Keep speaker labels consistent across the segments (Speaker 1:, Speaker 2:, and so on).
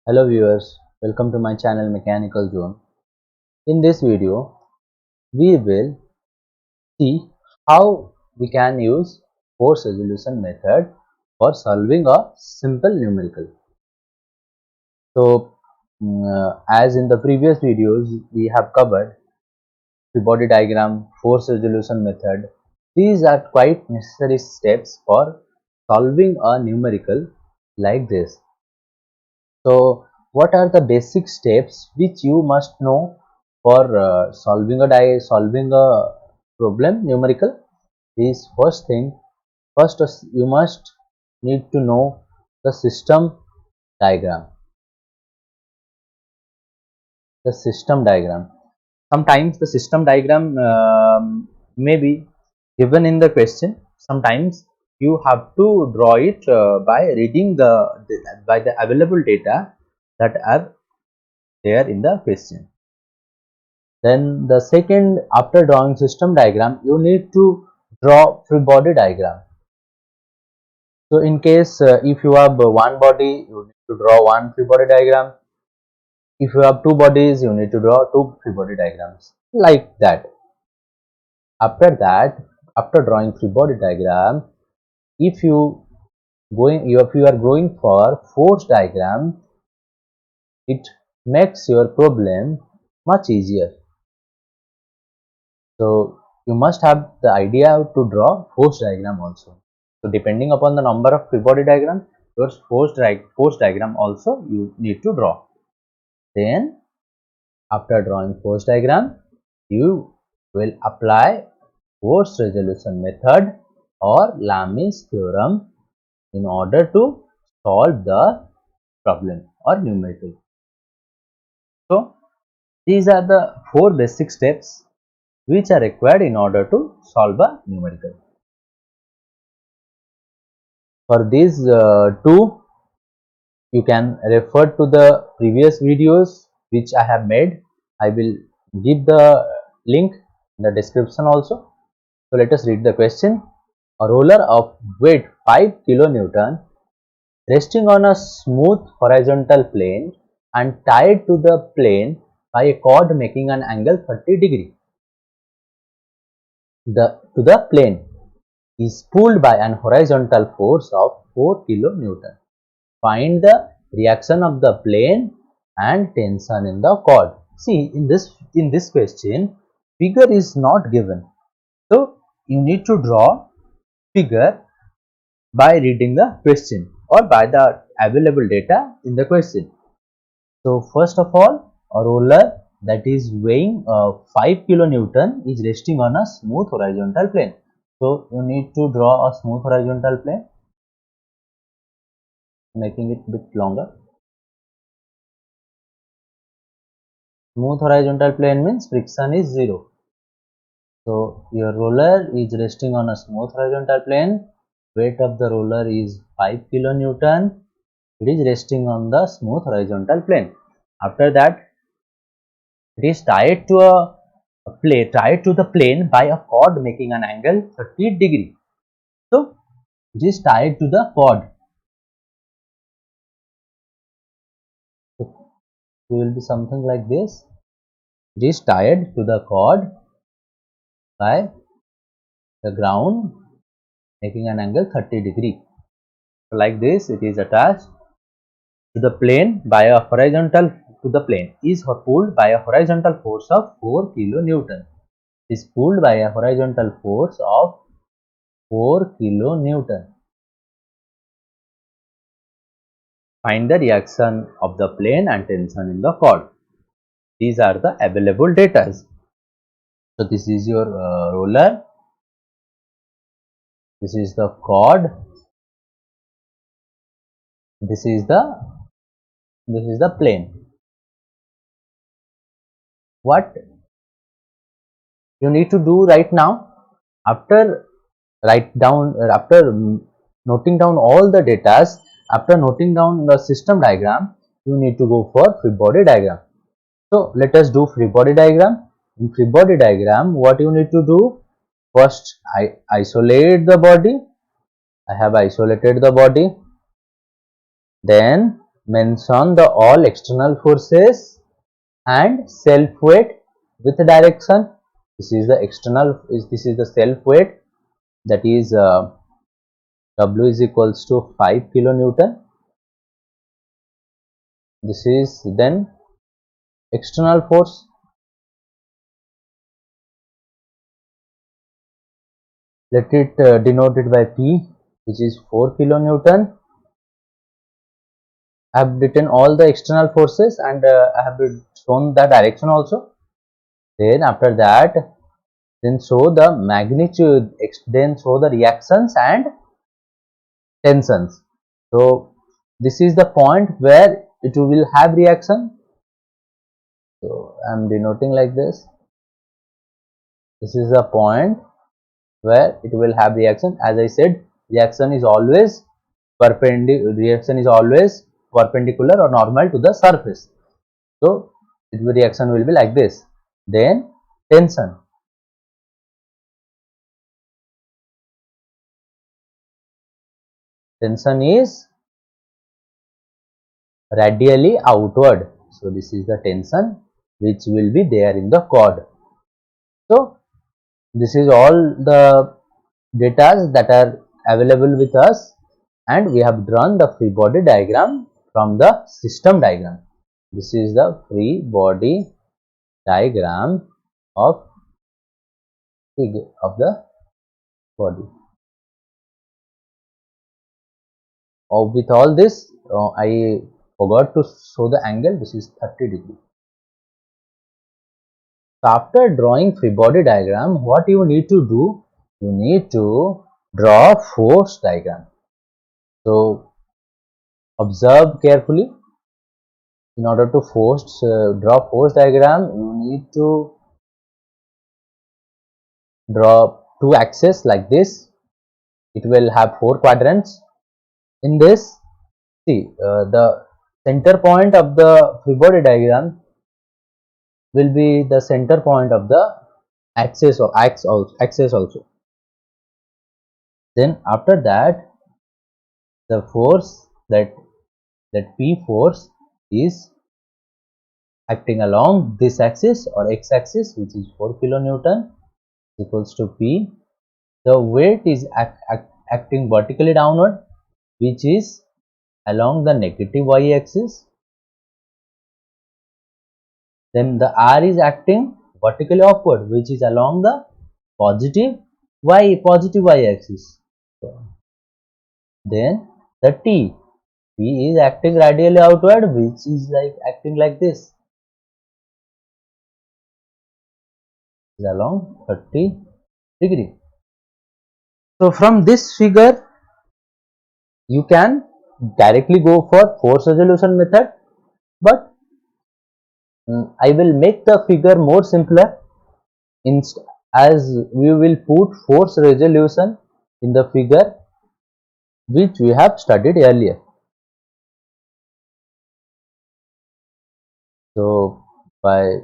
Speaker 1: Hello viewers, welcome to my channel Mechanical Zone. In this video, we will see how we can use force resolution method for solving a simple numerical. So, as in the previous videos, we have covered the body diagram, force resolution method. These are quite necessary steps for solving a numerical like this. So, what are the basic steps which you must know for solving a problem numerical? Is first thing. First, you must need to know the system diagram. The system diagram. Sometimes the system diagram may be given in the question. Sometimes you have to draw it by reading by the available data that are there in the question. Then the second, after drawing system diagram, you need to draw free body diagram. So in case if you have one body, you need to draw one free body diagram. If you have two bodies, you need to draw two free body diagrams, like that. After that, after drawing free body diagram, if you are going for force diagram, it makes your problem much easier. So you must have the idea to draw force diagram also. So depending upon the number of free body diagram, your force diagram also you need to draw. Then after drawing force diagram, you will apply force resolution method or Lami's theorem in order to solve the problem or numerical. So these are the four basic steps which are required in order to solve a numerical. For these two, you can refer to the previous videos which I have made. I will give the link in the description also. So let us read the question. A roller of weight 5 kilonewton resting on a smooth horizontal plane and tied to the plane by a cord making an angle 30 degree. To the plane is pulled by an horizontal force of 4 kilonewton. Find the reaction of the plane and tension in the cord. See, in this question, figure is not given. So you need to draw figure by reading the question or by the available data in the question. So first of all, a roller that is weighing 5 kilonewton is resting on a smooth horizontal plane. So you need to draw a smooth horizontal plane, making it bit longer. Smooth horizontal plane means friction is zero. So your roller is resting on a smooth horizontal plane. Weight of the roller is 5 kilonewton. It is resting on the smooth horizontal plane. After that, it is tied to tied to the plane by a cord making an angle 30 degree. So it is tied to the cord. So it will be something like this. It is tied to the cord by the ground making an angle 30 degree. So like this, it is attached to the plane by a horizontal to the plane is pulled by a horizontal force of 4 kilonewton. Is pulled by a horizontal force of 4 kilonewton. Find the reaction of the plane and tension in the cord. These are the available data. So this is your roller. This is the cord. This is the plane. What you need to do right now, after noting down all the data, after noting down the system diagram, you need to go for free body diagram. So let us do free body diagram. In free body diagram, what you need to do, first I isolate the body. I have isolated the body. Then mention the all external forces and self weight with direction. This is the external, this is the self weight, that is W is equals to 5 kilonewton. This is then external force. Let it denoted by P, which is 4 kilonewton. I have written all the external forces and I have shown the direction also. Then after that, then show the magnitude, then show the reactions and tensions. So this is the point where it will have reaction. So I am denoting like this. This is the point where it will have reaction. As I said, reaction is always perpendicular or normal to the surface. So reaction will be like this. Then tension. Tension is radially outward. So this is the tension which will be there in the cord. So this is all the data that are available with us, and we have drawn the free body diagram from the system diagram. This is the free body diagram of the body. With all this, I forgot to show the angle. This is 30 degrees. So after drawing free body diagram, what you need to do? You need to draw force diagram. So observe carefully. In order to draw force diagram, you need to draw two axes like this. It will have 4 quadrants. In this, see the center point of the free body diagram will be the center point of the axis or axis also. Then after that, the force that P force is acting along this axis or x axis, which is 4 kilonewton equals to P. The weight is acting vertically downward, which is along the negative y axis. Then the R is acting vertically upward, which is along the positive y axis. Then the P is acting radially outward, which is like acting like this, is along 30 degree. So from this figure, you can directly go for force resolution method, but I will make the figure more simpler as we will put force resolution in the figure which we have studied earlier. So by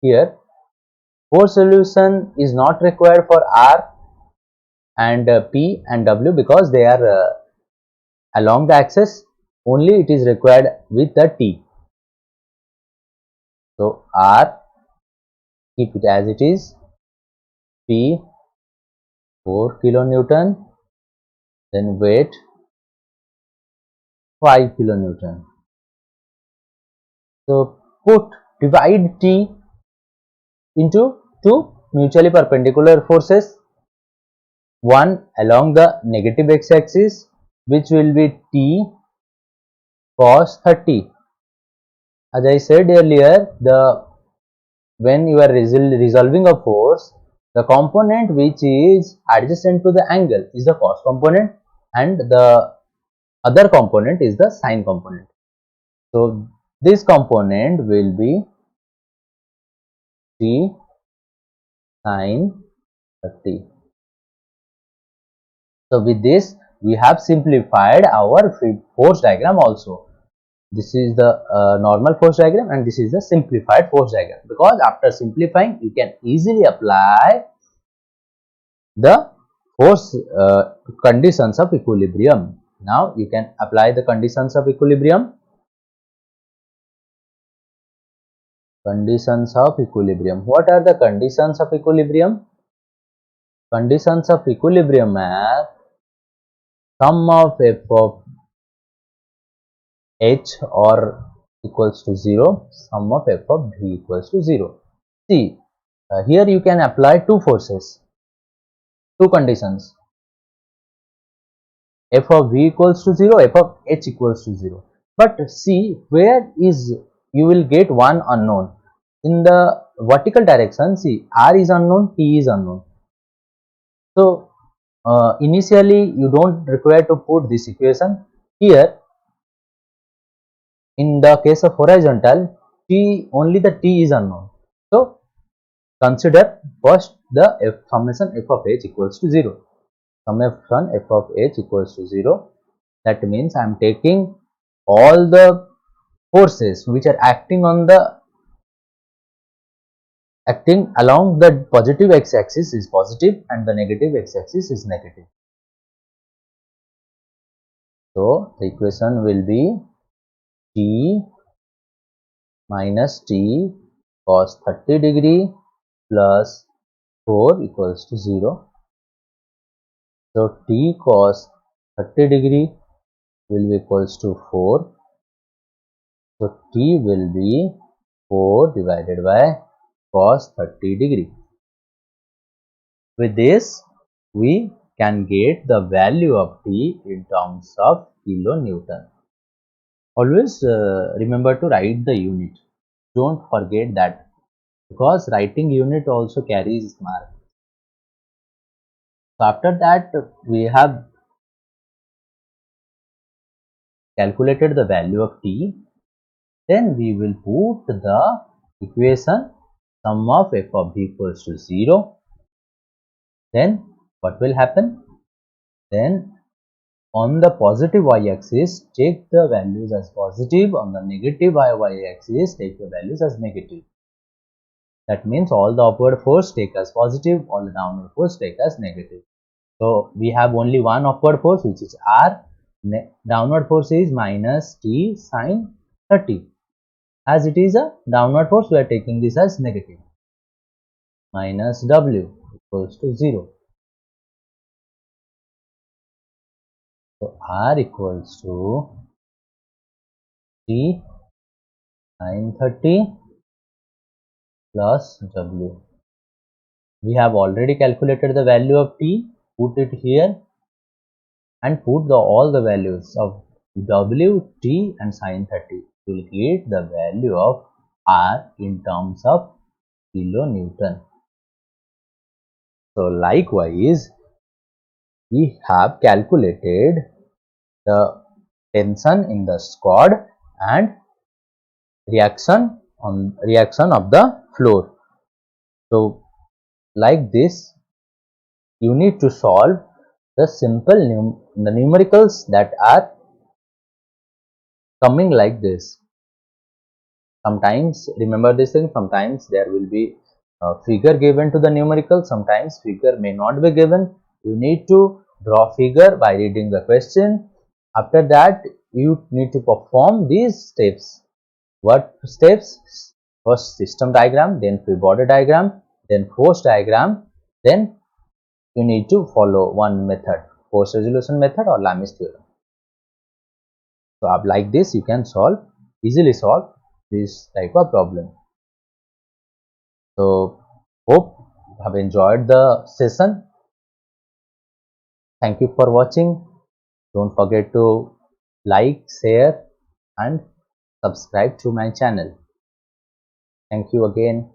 Speaker 1: here, force resolution is not required for R and P and W because they are along the axis. Only it is required with the T. So R, keep it as it is. P 4 kilonewton, then weight 5 kilonewton. So divide T into two mutually perpendicular forces, one along the negative x axis, which will be T cos 30. As I said earlier, when you are resolving a force, the component which is adjacent to the angle is the cos component and the other component is the sine component. So this component will be T sine 30. So with this, we have simplified our force diagram also. This is the normal force diagram and this is the simplified force diagram, because after simplifying you can easily apply the force conditions of equilibrium. Now you can apply the conditions of equilibrium. Conditions of equilibrium. What are the conditions of equilibrium? Conditions of equilibrium are sum of f of h or equals to 0, sum of f of v equals to 0. See, here you can apply two forces, two conditions. F of v equals to 0, f of h equals to 0. But see, where is you will get one unknown. In the vertical direction, see, r is unknown, t is unknown. So, initially you don't require to put this equation. Here, in the case of horizontal, only the t is unknown. So, consider first the summation f of h equals to 0. Summation f of h equals to 0. That means I am taking all the forces which are acting along the positive x-axis is positive and the negative x-axis is negative. So the equation will be t minus t cos 30 degree plus 4 equals to 0. So t cos 30 degree will be equals to 4. So t will be 4 divided by cos 30 degree. With this, we can get the value of t in terms of kilonewton. Always remember to write the unit. Don't forget that, because writing unit also carries mark. So after that, we have calculated the value of t. Then we will put the equation sum of f of v equals to 0. Then what will happen? Then on the positive y-axis, take the values as positive. On the negative y-axis, take the values as negative. That means all the upward force take as positive, all the downward force take as negative. So we have only one upward force, which is r. Downward force is minus t sine 30. As it is a downward force, we are taking this as negative. Minus w equals to 0. So r equals to t sine 30 plus w. We have already calculated the value of t, put it here and put all the values of w, t and sine 30. We will get the value of r in terms of kilonewton. So likewise, we have calculated the tension in the squad and reaction of the floor. So like this, you need to solve the simple the numericals that are coming like this. Sometimes, remember this thing, sometimes there will be a figure given to the numerical, sometimes figure may not be given. You need to draw figure by reading the question. After that, you need to perform these steps. What steps? First system diagram, then free body diagram, then force diagram, then you need to follow one method, force resolution method or Lami's theorem. So like this, you can easily solve this type of problem. So hope you have enjoyed the session. Thank you for watching. Don't forget to like, share and subscribe to my channel. Thank you again.